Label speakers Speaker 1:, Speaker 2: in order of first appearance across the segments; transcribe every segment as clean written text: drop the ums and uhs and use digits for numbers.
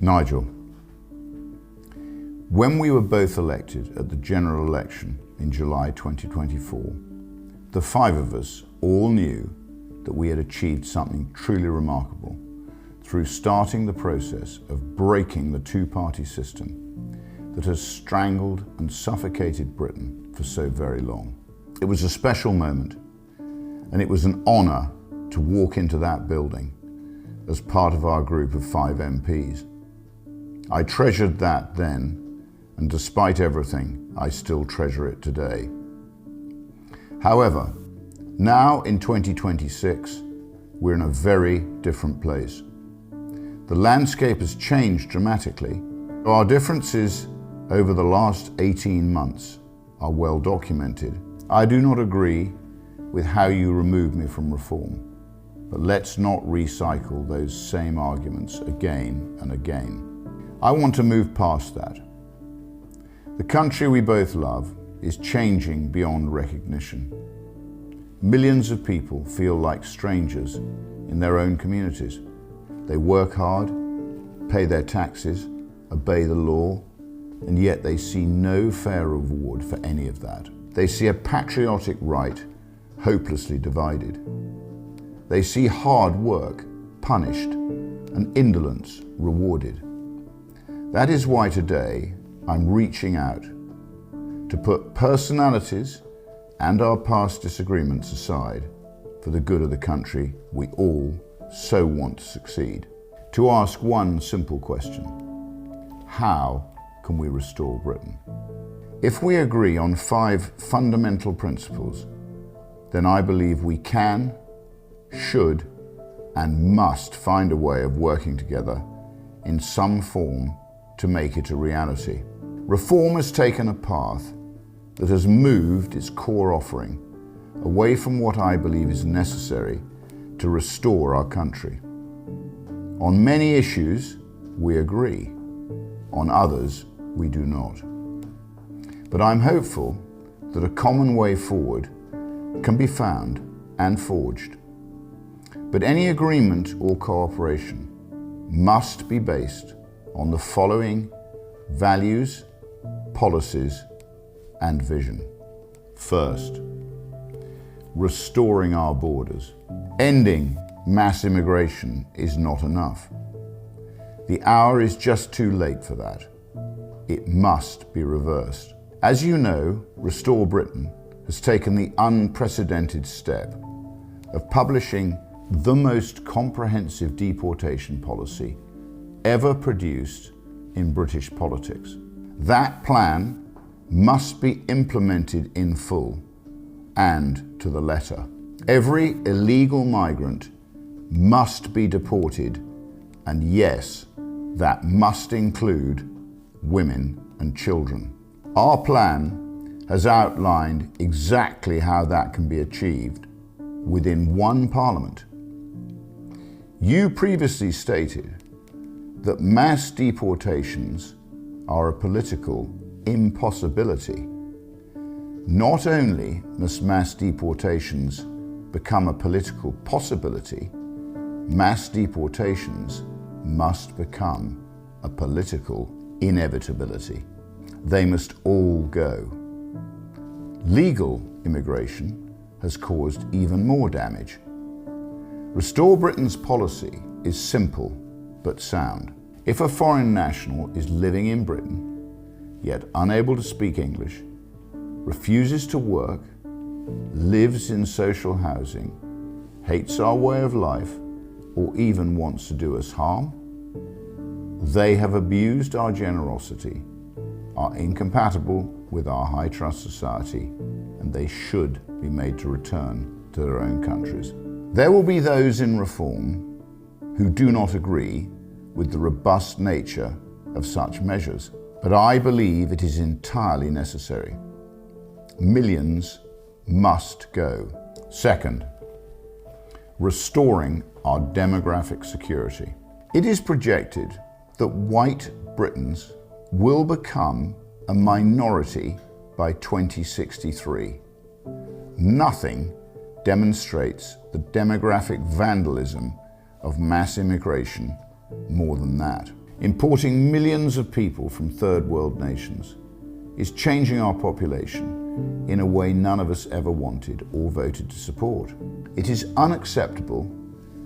Speaker 1: Nigel, when we were both elected at the general election in July 2024, the five of us all knew that we had achieved something truly remarkable through starting the process of breaking the two-party system that has strangled and suffocated Britain for so very long. It was a special moment, and it was an honour to walk into that building as part of our group of 5 MPs. I treasured that then, and despite everything, I still treasure it today. However, now in 2026, we're in a very different place. The landscape has changed dramatically. Our differences over the last 18 months are well documented. I do not agree with how you remove me from reform, but let's not recycle those same arguments again and again. I want to move past that. The country we both love is changing beyond recognition. Millions of people feel like strangers in their own communities. They work hard, pay their taxes, obey the law, and yet they see no fair reward for any of that. They see a patriotic right hopelessly divided. They see hard work punished and indolence rewarded. That is why today I'm reaching out to put personalities and our past disagreements aside for the good of the country we all so want to succeed. To ask one simple question: how can we restore Britain? If we agree on 5 fundamental principles, then I believe we can, should, and must find a way of working together in some form to make it a reality. Reform has taken a path that has moved its core offering away from what I believe is necessary to restore our country. On many issues, we agree. On others, we do not. But I'm hopeful that a common way forward can be found and forged. But any agreement or cooperation must be based on the following values, policies, and vision. First, restoring our borders. Ending mass immigration is not enough. The hour is just too late for that. It must be reversed. As you know, Restore Britain has taken the unprecedented step of publishing the most comprehensive deportation policy ever produced in British politics. That plan must be implemented in full and to the letter. Every illegal migrant must be deported, and yes, that must include women and children. Our plan has outlined exactly how that can be achieved within one Parliament. You previously stated that mass deportations are a political impossibility. Not only must mass deportations become a political possibility, mass deportations must become a political inevitability. They must all go. Legal immigration has caused even more damage. Restore Britain's policy is simple but sound. If a foreign national is living in Britain, yet unable to speak English, refuses to work, lives in social housing, hates our way of life, or even wants to do us harm, they have abused our generosity, are incompatible with our high trust society, and they should be made to return to their own countries. There will be those in reform who do not agree with the robust nature of such measures, but I believe it is entirely necessary. Millions must go. Second, restoring our demographic security. It is projected that white Britons will become a minority by 2063. Nothing demonstrates the demographic vandalism of mass immigration more than that. importing millions of people from third world nations, is changing our population in a way none of us ever wanted or voted to support. It is unacceptable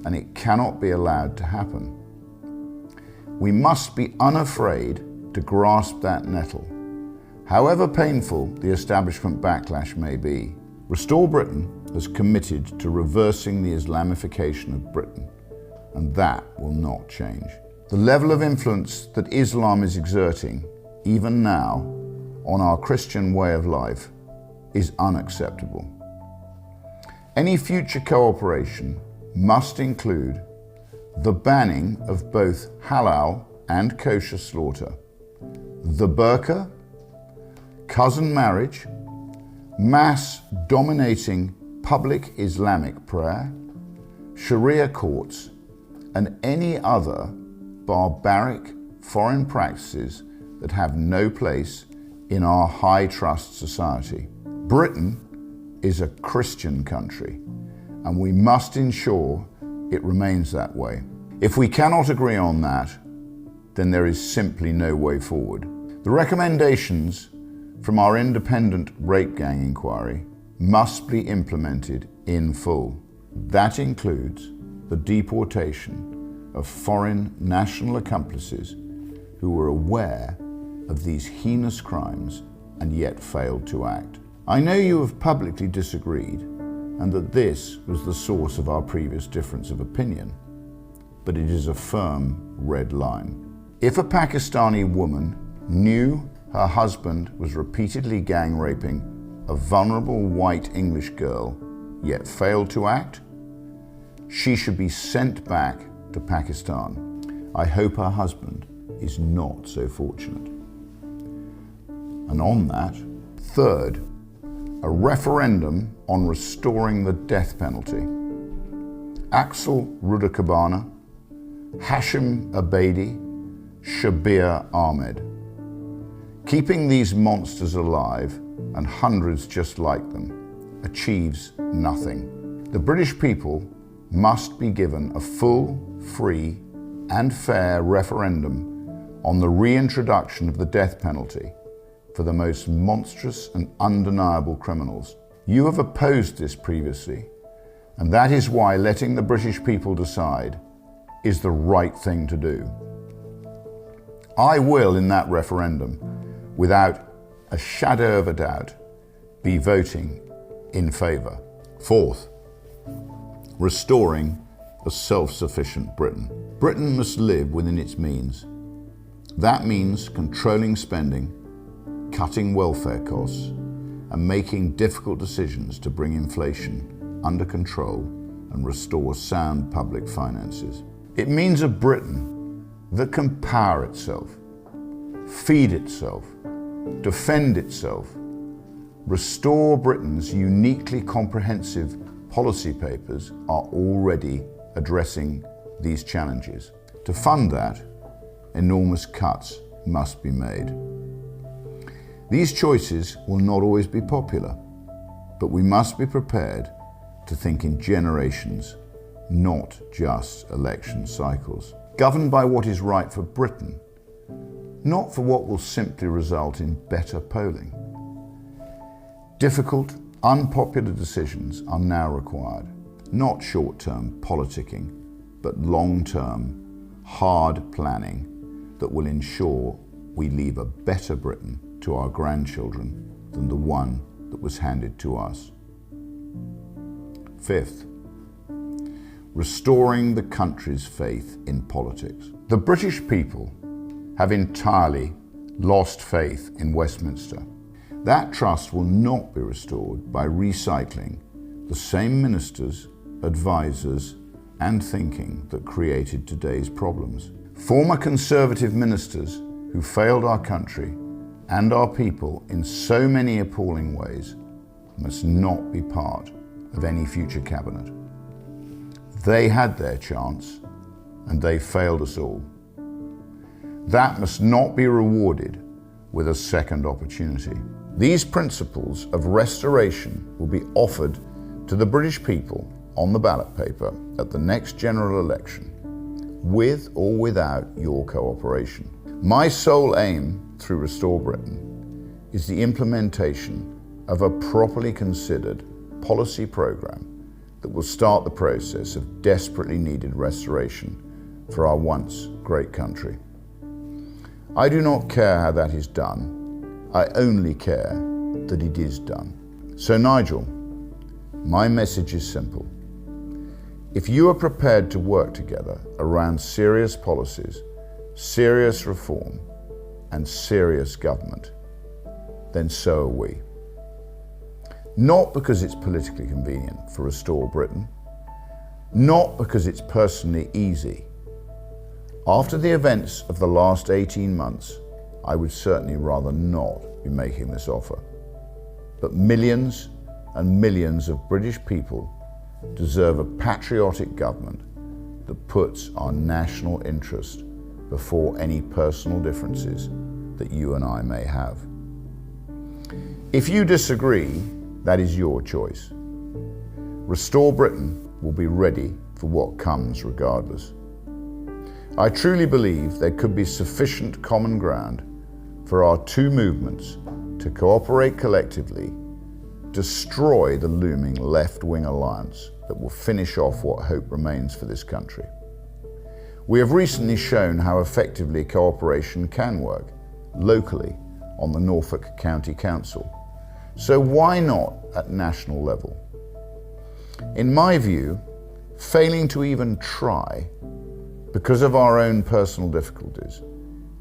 Speaker 1: and it cannot be allowed to happen. We must be unafraid to grasp that nettle, however painful the establishment backlash may be. Restore Britain has committed to reversing the Islamification of Britain, and that will not change. The level of influence that Islam is exerting, even now, on our Christian way of life is unacceptable. Any future cooperation must include the banning of both halal and kosher slaughter, the burqa, cousin marriage, mass dominating public Islamic prayer, Sharia courts, and any other barbaric foreign practices that have no place in our high trust society. Britain is a Christian country, and we must ensure it remains that way. If we cannot agree on that, then there is simply no way forward. The recommendations from our independent rape gang inquiry must be implemented in full. That includes the deportation of foreign national accomplices who were aware of these heinous crimes and yet failed to act. I know you have publicly disagreed and that this was the source of our previous difference of opinion, but it is a firm red line. If a Pakistani woman knew her husband was repeatedly gang raping a vulnerable white English girl yet failed to act, she should be sent back to Pakistan. I hope her husband is not so fortunate. And on that, third, a referendum on restoring the death penalty. Axel Rudakabana, Hashim Abedi, Shabir Ahmed. Keeping these monsters alive, and hundreds just like them, achieves nothing. The British people must be given a full, free, and fair referendum on the reintroduction of the death penalty for the most monstrous and undeniable criminals. You have opposed this previously, and that is why letting the British people decide is the right thing to do. I will, in that referendum, without a shadow of a doubt, be voting in favour. Fourth, restoring a self-sufficient Britain. Britain must live within its means. That means controlling spending, cutting welfare costs, and making difficult decisions to bring inflation under control and restore sound public finances. It means a Britain that can power itself, feed itself, defend itself, Restore Britain's uniquely comprehensive policy papers are already addressing these challenges. To fund that, enormous cuts must be made. These choices will not always be popular, but we must be prepared to think in generations, not just election cycles. Governed by what is right for Britain, not for what will simply result in better polling. Difficult, unpopular decisions are now required, not short-term politicking, but long-term, hard planning that will ensure we leave a better Britain to our grandchildren than the one that was handed to us. Fifth, restoring the country's faith in politics. The British people have entirely lost faith in Westminster. That trust will not be restored by recycling the same ministers, advisors, and thinking that created today's problems. Former Conservative ministers who failed our country and our people in so many appalling ways must not be part of any future cabinet. They had their chance and they failed us all. That must not be rewarded with a second opportunity. These principles of restoration will be offered to the British people on the ballot paper at the next general election with or without your cooperation. My sole aim through Restore Britain is the implementation of a properly considered policy programme that will start the process of desperately needed restoration for our once great country. I do not care how that is done. I only care that it is done. So Nigel, my message is simple. If you are prepared to work together around serious policies, serious reform, and serious government, then so are we. Not because it's politically convenient for Restore Britain, not because it's personally easy. After the events of the last 18 months, I would certainly rather not be making this offer. But millions and millions of British people deserve a patriotic government that puts our national interest before any personal differences that you and I may have. If you disagree, that is your choice. Restore Britain will be ready for what comes regardless. I truly believe there could be sufficient common ground for our two movements to cooperate collectively, destroy the looming left-wing alliance that will finish off what hope remains for this country. We have recently shown how effectively cooperation can work locally on the Norfolk County Council. So why not at national level? In my view, failing to even try because of our own personal difficulties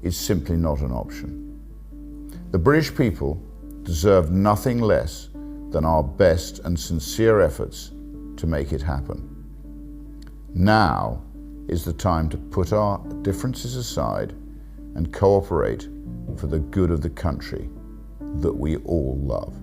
Speaker 1: is simply not an option. The British people deserve nothing less than our best and sincere efforts to make it happen. Now is the time to put our differences aside and cooperate for the good of the country that we all love.